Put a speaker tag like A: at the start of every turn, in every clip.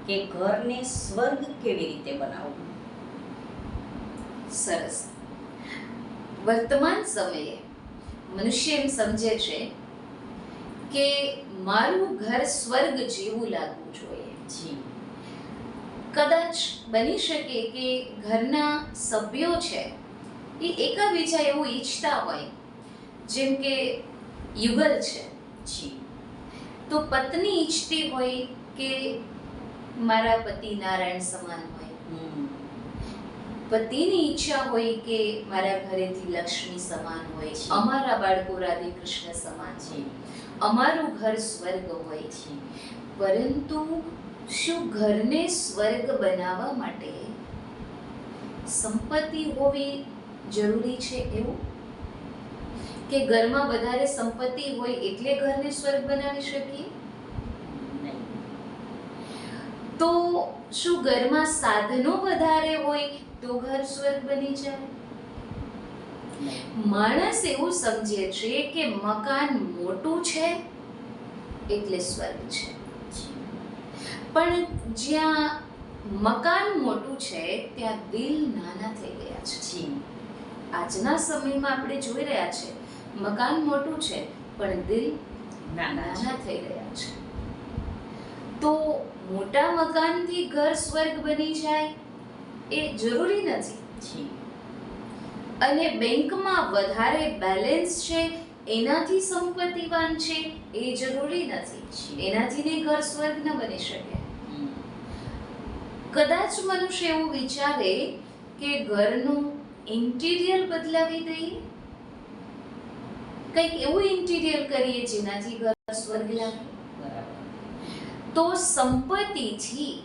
A: કે ઘરને સ્વર્ગ કેવી રીતે બનાવવું?
B: સરસ. વર્તમાન સમયે મનુષ્ય એમ સમજે છે કે મારું ઘર સ્વર્ગ જેવું લાગવું જોઈએ.
A: જી.
B: કદાચ બની શકે કે ઘરના સભ્યો છે એ એકાબીજા એવું ઈચ્છતા હોય, જેમ કે યુગલ છે
A: જી.
B: તો પત્ની ઈચ્છતી હોય કે મારા પતિ નારાયણ સમાન હોય, પતિની ઈચ્છા હોય કે મારા ઘરેથી લક્ષ્મી સમાન હોય, અમારા બાળકો રાધે કૃષ્ણ સમાન હોય, અમારું ઘર સ્વર્ગ હોય છે. પરંતુ શું ઘરને સ્વર્ગ બનાવવા માટે સંપત્તિ હોવી જરૂરી છે એવું? કે ઘરમાં વધારે સંપત્તિ હોય એટલે ઘરને સ્વર્ગ બનાવી શકીએ? તો શું ઘરમાં સાધનો વધારે હોય તો ઘર સ્વર્ગ બની જાય? માણસ એવું સમજે છે કે મકાન મોટું છે એટલે સ્વર્ગ છે. પણ જ્યાં મકાન મોટું છે ત્યાં દિલ નાના થઈ ગયા છે. આજના સમયમાં આપણે જોઈ રહ્યા છે મકાન મોટું છે પણ દિલ નાના થઈ રહ્યા છે. તો મોટા મકાનથી ઘર સ્વર્ગ બની જાય એ જરૂરી નથી. અને બેંકમાં વધારે બેલેન્સ છે એનાથી સંપત્તિવાન છે એ જરૂરી નથી. એનાથી ઘર સ્વર્ગ ન બની શકે. કદાચ મનુષ્ય એવું વિચારે કે ઘરનું ઇન્ટિરિયર બદલાવી દઈએ, કંઈક એવું ઇન્ટિરિયર કરીએ જેનાથી ઘર સ્વર્ગ લાગે. તો સંપત્તિથી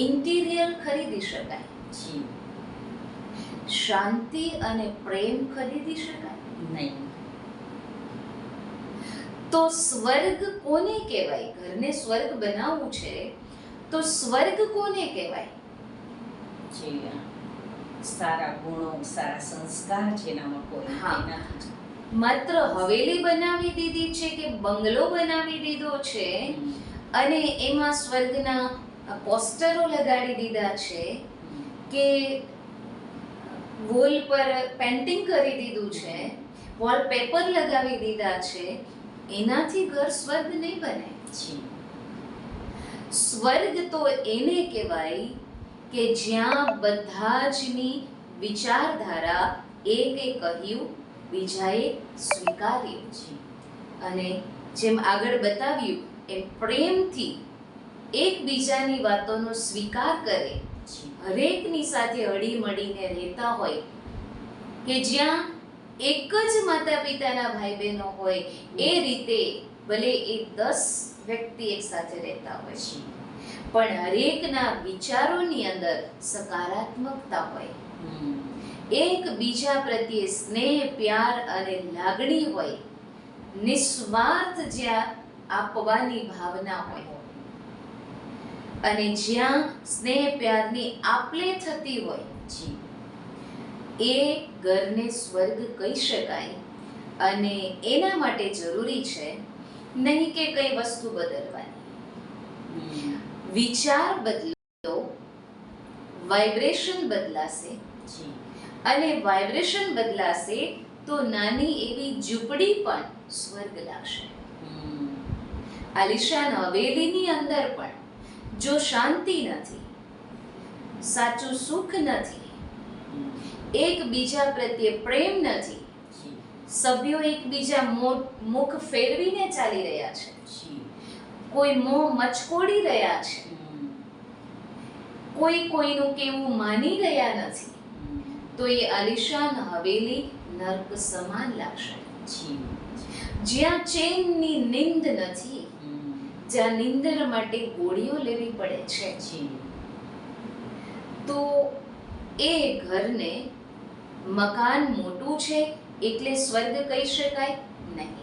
B: ઇન્ટિરિયર ખરીદી શકાય, શાંતિ અને પ્રેમ ખરીદી શકાય નહીં. તો સ્વર્ગ કોને કહેવાય? ઘરને સ્વર્ગ બનાવવું છે તો સ્વર્ગ કોને કહેવાય?
A: સારા ગુણો, સારા સંસ્કાર જેનામાં કોઈ નથી.
B: માત્ર હવેલી બનાવી દીધી છે કે બંગલો બનાવી દીધો છે અને એમાં સ્વર્ગના પોસ્ટરો લગાડી દીધા છે કે વોલ પર પેન્ટિંગ કરી દીધું છે, વોલપેપર લગાવી દીધા છે, એનાથી ઘર સ્વર્ગ નહીં બને. સ્વર્ગ તો એને કહેવાય કે જ્યાં બધા જની વિચારધારા એકે કહ્યું બીજાએ સ્વીકાર્યું છે અને જેમ આગળ બતાવ્યું એમ પ્રેમથી એકબીજાની વાતોનો સ્વીકાર કરે, હરેકની સાથે હળી મળીને રહેતા હોય, કે જ્યાં એક જ માતા પિતાના ભાઈ બહેનો હોય એ રીતે ભલે એ 10 વ્યક્તિ એક સાથે રહેતા હોય છે પણ હરેકના વિચારોની અંદર સકારાત્મકતા હોય, એકબીજા પ્રત્યે સ્નેહ, પ્યાર અને લાગણી હોય, નિસ્વાર્થ જ્યાં આપવાની ભાવના હોય અને જ્યાં સ્નેહ પ્યારની આપલે થતી હોય એ ઘરને સ્વર્ગ કહી શકાય. અને એના માટે જરૂરી છે નહીં કે કઈ વસ્તુ બદલવાની, વિચાર બદલો, વાઇબ્રેશન બદલાશે અને વાઇબ્રેશન બદલાશે તો નાની એવી ઝૂંપડી પણ સ્વર્ગ લાગશે. આલિશાન હવેલીની અંદર પણ જો શાંતિ નથી, સાચું સુખ નથી, એકબીજા પ્રત્યે પ્રેમ નથી, સભ્યો એકબીજા મુખ ફેરવીને ચાલી રહ્યા છે, કોઈ મોં મચકોડી રહ્યા છે, કોઈ કોઈનું કેવું માની રહ્યા નથી, તો એ આલિશાન હવેલી નર્ક સમાન લાગશે. જ્યાં ચેનની નીંદ નથી, જ્યાં નીંદર માટે ગોળીઓ લેવી પડે છે, તો એ ઘરને મકાન મોટું છે એટલે સ્વર્ગ કહી શકાય નહીં.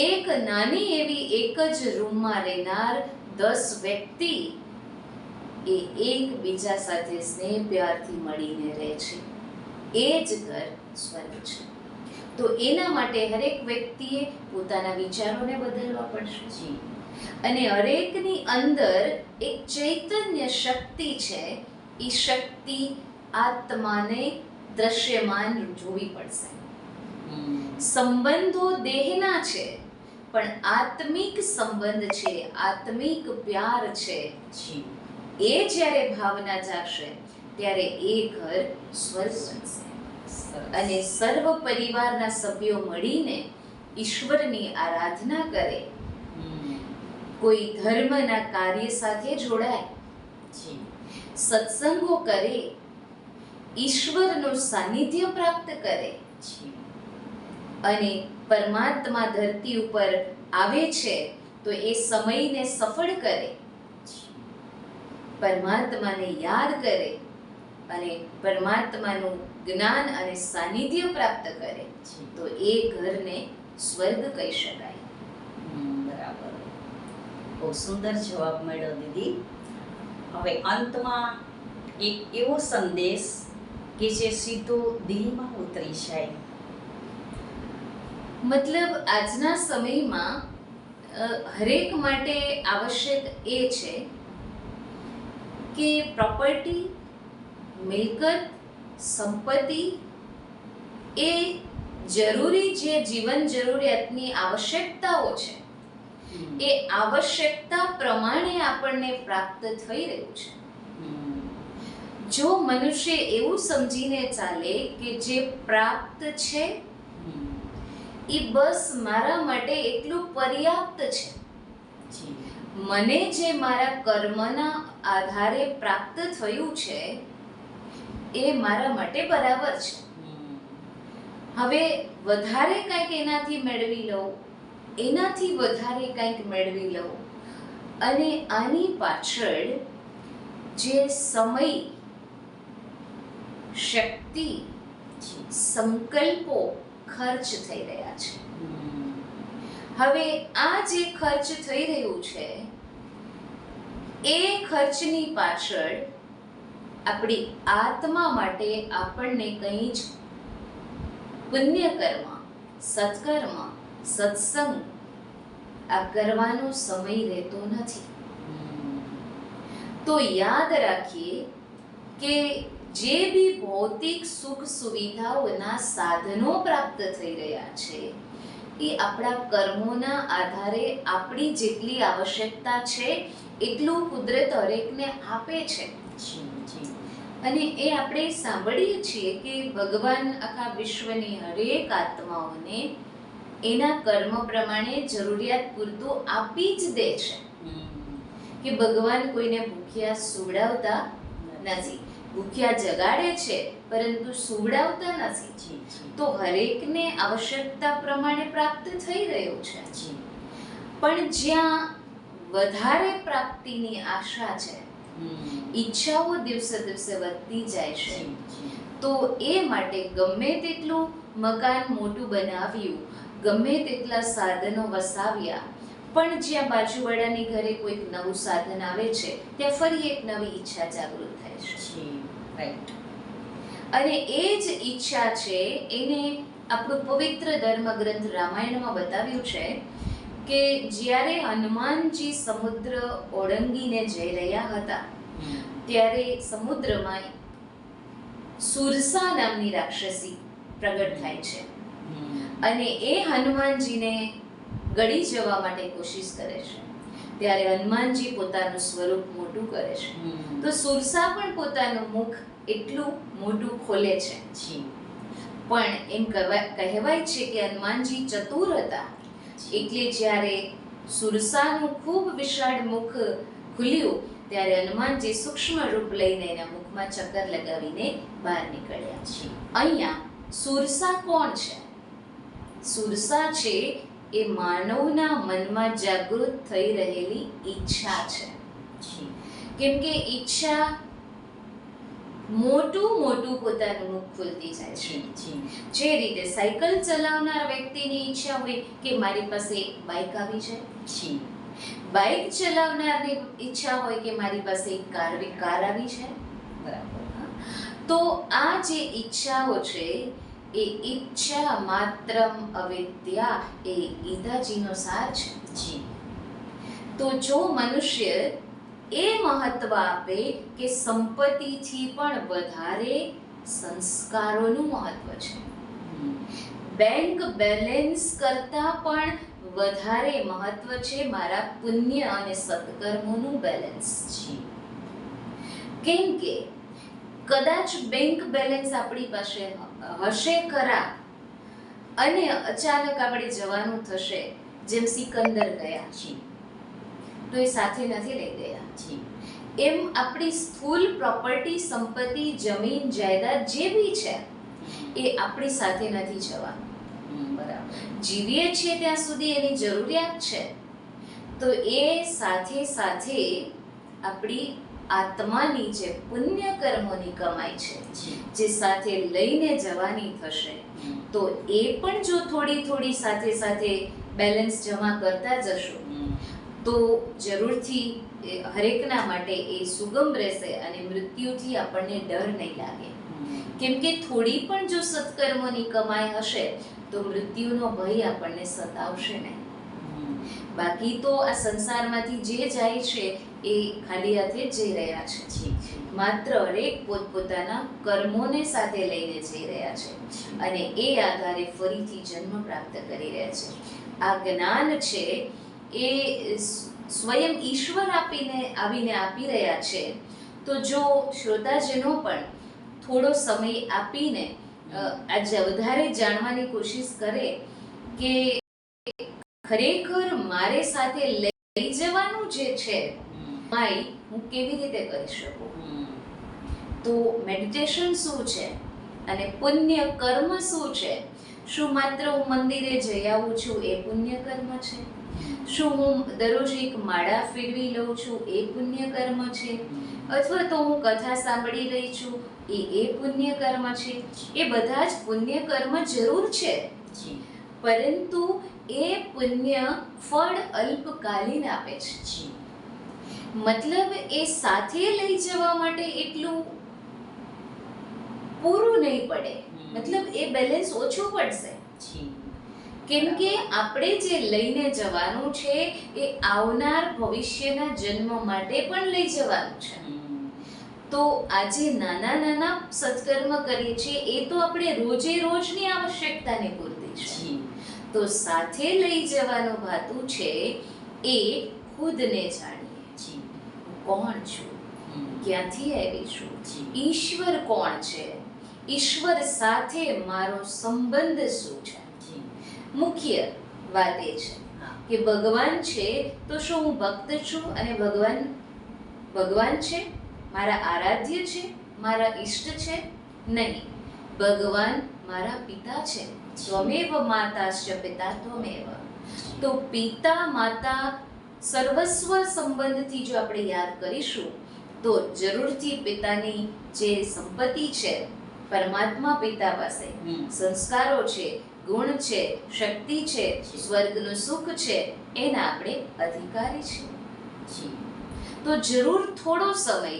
B: એક નાની એવી એક જ રૂમમાં રહેનાર 10 વ્યક્તિ એ એકબીજા સાથે સ્નેહ પ્યારથી મળીને રહે છે, એ જ ઘર સ્વર્ગ છે. તો એના માટે હરેક વ્યક્તિએ પોતાના વિચારોને બદલવા પડશે. અને હરેકની અંદર એક ચૈતન્ય શક્તિ છે. એ શક્તિ આત્માને દ્રશ્યમાન જોવી પડશે. સંબંધો દેહના છે, પણ આત્મિક સંબંધ છે, આત્મિક પ્યાર છે. એ જ્યારે ભાવના જાગશે ત્યારે એ ઘર સ્વર્ગ બનશે. અને સર્વ પરિવારના સભ્યો મળીને ઈશ્વરની આરાધના કરે, કોઈ ધર્મના કાર્ય સાથે જોડાય, સત્સંગો કરે, ઈશ્વરનું સાનિધ્ય પ્રાપ્ત કરે અને પરમાત્મા ધરતી ઉપર આવે છે તો એ સમયને સફળ કરે, પરમાત્માને યાદ કરે અને પરમાત્માનું જ્ઞાન અને સાનિધ્ય પ્રાપ્ત કરે તો એ ઘરને સ્વર્ગ કહી શકાય.
A: બરાબર. બહુ સુંદર જવાબ મળ્યો દીદી. હવે અંતમાં એક એવો સંદેશ કે જે સીધો દિલમાં ઉતરી જાય.
B: મતલબ આજના સમયમાં હરેક માટે આવશ્યક એ છે કે પ્રોપર્ટી, મિલકત, સંપત્તિ એ જરૂરી જે જીવન જરૂરિયાતની આવશ્યકતાઓ છે એ આવશ્યકતા પ્રમાણે આપણને પ્રાપ્ત થઈ રહ્યું છે. જો મનુષ્ય એવું સમજીને ચાલે કે જે પ્રાપ્ત છે એ બસ મારા માટે એટલું પર્યાપ્ત છે, મને જે મારા કર્મના આધારે પ્રાપ્ત થયું છે એ મારા માટે બરાબર છે. હવે વધારે કંઈક એનાથી મેળવી લઉં, એનાથી વધારે કંઈક મેળવી લઉં અને આની પાછળ જે સમય, શક્તિ, સંકલ્પો ખર્ચ થઈ રહ્યા છે. હવે આ જે ખર્ચ થઈ રહ્યું છે એ ખર્ચની પાછળ આપણી આત્મા માટે આપણને કંઈ જ પુણ્ય કર્મ, સત્કર્મ, સત્સંગ આ કરવાનો સમય રહેતો નથી. તો યાદ રાખીએ કે જે બી ભૌતિક સુખ સુવિધાઓના સાધનો પ્રાપ્ત થઈ રહ્યા છે એ આપણા કર્મોના આધારે આપણી જેટલી આવશ્યકતા છે એટલું કુદરત હરેકને આપે છે. અને એ આપણે સાંભળીએ છીએ કે ભગવાન આખા વિશ્વની હરેક આત્માઓને એના કર્મ પ્રમાણે જરૂરિયાત પૂરતું આપી જ દે છે. કે ભગવાન કોઈને ભૂખ્યા સુવડાવતા નથી, ભૂખ્યા જગાડે છે પરંતુ સુવડાવતા નથી. તો હરેકને આવશ્યકતા પ્રમાણે પ્રાપ્ત થઈ રહ્યું છે. પણ જ્યાં વધારે પ્રાપ્તિની આશા છે, ઈચ્છાઓ દિવસે દિવસે વધતી જાય છે, તો એ માટે ગમે તેટલું મકાન મોટું બનાવ્યું, ગમે તેટલા સાધનો વસાવ્યા, પણ જ્યાં બાજુવાળાની ઘરે કોઈક નવું સાધન આવે છે ત્યાં ફરી એક નવી ઈચ્છા જાગૃત થાય છે.
A: રાઈટ.
B: અને એ જ ઈચ્છા છે એને આપણું પવિત્ર ધર્મગ્રંથ રામાયણમાં બતાવ્યું છે કે જ્યારે હનુમાનજી સમુદ્ર ઓળંગીને જઈ રહ્યા હતા ત્યારે સમુદ્રમાં સુરસા નામની રાક્ષસી પ્રગટ થાય છે અને એ હનુમાનજીને ગળી જવા માટે કોશિશ કરે છે. ત્યારે હનુમાનજી પોતાનું સ્વરૂપ મોટું કરે છે તો સુરસા પણ પોતાનું મુખ એટલું મોટું ખોલે છે. પણ એમ કહેવાય છે કે હનુમાનજી ચતુર હતા એટલે જ્યારે સુરસાનું ખૂબ વિશાળ મુખ ખુલ્યું ત્યારે હનુમાનજી સૂક્ષ્મ રૂપ લઈને એના મુખમાં ચક્કર લગાવીને બહાર નીકળ્યા છે. અહીંયા સુરસા કોણ છે? સુરસા છે એ માનવના મનમાં જાગૃત થઈ રહેલી ઈચ્છા છે. કેમ કે ઈચ્છા મોટું મોટું પોતાનું મુખ ખોલતી જાય છે. જે રીતે સાયકલ ચલાવનાર વ્યક્તિની ઈચ્છા હોય કે મારી પાસે એક બાઇક આવી જાય, બાઇક ચલાવનારની ઈચ્છા હોય કે મારી પાસે એક કાર આવી છે. બરાબર. તો આ જે ઈચ્છાઓ છે એ ઈચ્છા માત્રમ અવિદ્યા એ ગીતાજીનો સાર છે. તો જો મનુષ્ય એ મહત્વ આપે કે સંપત્તિથી પણ વધારે સંસ્કારોનું મહત્વ છે, બેંક બેલેન્સ કરતા પણ વધારે મહત્વ છે મારા પુણ્ય અને સત્કર્મોનું બેલેન્સ છે. કેમ કે કદાચ બેંક બેલેન્સ આપણી પાસે હશે ખરા અને અચાનક આપણે જવાનું થશે, જેમ સિકંદર ગયા
A: જી
B: તો એ સાથે નથી લઈ ગયા,
A: જી
B: એમ આપણી સ્થૂલ પ્રોપર્ટી સંપત્તિ જમીન જાયદાદ જે બી છે એ આપણી સાથે નથી જવાનું.
A: બરાબર.
B: જીવીએ છીએ ત્યાં સુધી એની જરૂરિયાત છે, તો એ સાથે સાથે આપણી આત્માની જે પુણ્ય કર્મોની કમાઈ છે
A: જી
B: જે સાથે લઈને જવાની થશે, તો એ પણ જો થોડી થોડી સાથે સાથે બેલેન્સ જમા કરતા જશો તો જરૂરથી હરેકના માટે એ સુગમ રહેશે અને મૃત્યુથી આપણને ડર નહીં લાગે. કેમ કે થોડી પણ જો સત્કર્મોની કમાઈ હશે તો મૃત્યુનો ભય આપણને સતાવશે નહીં. બાકી તો આ સંસારમાંથી જે જાય છે એ ખાલી હાથે જ જઈ રહ્યા છે, માત્ર હરેક પોતપોતાના કર્મોને સાથે લઈને જઈ રહ્યા છે અને એ આધારે ફરીથી જન્મ પ્રાપ્ત કરી રહ્યા છે. આ જ્ઞાન છે એ સ્વયં ઈશ્વર આવીને આપી રહ્યા છે. તો જો શ્રોતાજનો પણ થોડો સમય આપીને આજે વધારે જાણવાની કોશિશ કરે કે ખરેખર મારે સાથે લઈ જવાનું જે છે હું કેવી રીતે કરી શકું, તો મેડિટેશન શું છે અને પુણ્ય કર્મ શું છે? શું માત્ર હું મંદિરે જઈ આવું છું એ પુણ્ય કર્મ છે? શું હું દરરોજ એક માળા ફેરવી લઉં છું એ પુણ્ય કર્મ છે? અથવા તો હું કથા સાંભળી રહી છું એ પુણ્ય કર્મ છે? એ બધા જ પુણ્ય કર્મ જરૂર છે, પરંતુ એ પુણ્ય ફળ અલ્પકાલીન આપે છે. મતલબ એ સાથે લઈ જવા માટે એટલું પૂરું નહીં પડે, મતલબ એ બેલેન્સ ઓછું પડશે. કેમ કે આપણે જે લઈને જવાનું છે એ આવનાર ભવિષ્યના જન્મ માટે પણ લઈ જવાનું છે. તો આજે નાના નાના સત્કર્મ કરીએ છીએ એ તો આપણે રોજે રોજની આવશ્યકતાને પૂરતી છે. તો સાથે લઈ જવાનું ભાતું છે એ ખુદને જાણીએ. કોણ છું, ક્યાંથી આવી છું, ઈશ્વર કોણ છે, ઈશ્વર સાથે મારો સંબંધ શું છે. મુખ્ય વાત એ છે કે ભગવાન છે તો શું હું ભક્ત છું અને ભગવાન છે મારા આરાધ્ય છે, મારા ઈષ્ટ છે? નહીં, ભગવાન મારા પિતા છે. ત્વમેવ માતાશ્ચ પિતા ત્વમેવ. તો પિતા માતા સર્વસ્વ સંબંધથી જો આપણે યાદ કરીશું તો જરૂરથી પિતાની જે સંપત્તિ છે, પરમાત્મા પિતા પાસે સંસ્કારો છે, ગુણ છે, શક્તિ છે, સ્વર્ગનું સુખ છે, એના આપણે અધિકારી છીએ. તો જરૂર થોડો સમય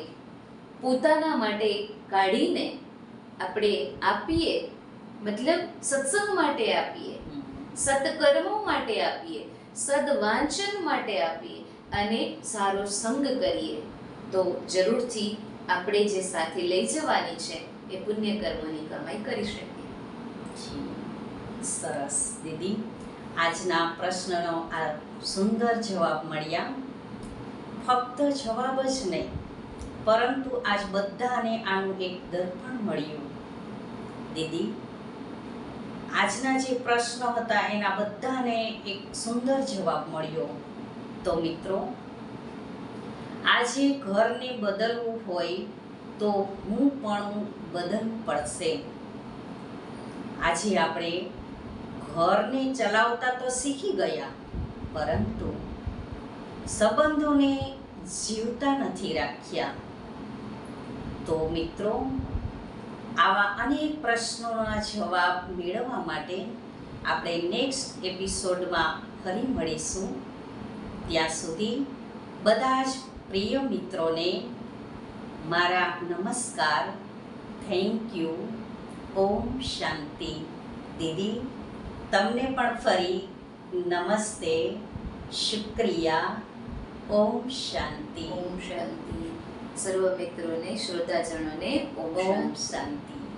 B: પોતાના માટે કાઢીને આપણે આપીએ, મતલબ સત્સંગ માટે આપીએ, સત્કર્મો માટે આપીએ, સદવાંચન માટે આપીએ અને સારો સંગ કરીએ તો જરૂરથી આપણે જે સાથે લઈ જવાની છે એ પુણ્ય કર્મોની કમાઈ કરી શકીએ.
A: સરસ દીદી, આજના પ્રશ્નનો આ સુંદર જવાબ મળ્યા. ફક્ત જવાબ જ નહીં, પરંતુ આજ બધાને આનું એક દર્પણ મળ્યું. દીદી, આજના જે પ્રશ્નો હતા એના બધાને એક સુંદર જવાબ મળ્યો. તો મિત્રો, આજે ઘરને બદલવું હોય તો હું પણ બદલવું પડશે. આજે આપણે ઘરને ચલાવતા તો શીખી ગયા, પરંતુ સંબંધોને જીવતા નથી રાખ્યા. તો મિત્રો, આવા અનેક પ્રશ્નોના જવાબ મેળવવા માટે આપણે નેક્સ્ટ એપિસોડમાં ફરી મળીશું. ત્યાં સુધી બધા જ પ્રિય મિત્રોને મારા નમસ્કાર. Thank you. ઓમ શાંતિ. દીદી, તમને પણ ફરી નમસ્તે, શુક્રિયા, ઓમ શાંતિ.
B: ઓમ શાંતિ. સર્વ મિત્રોને, શ્રોતાજનોને ઓમ
A: ઓમ
B: શાંતિ.
A: શાંતિ.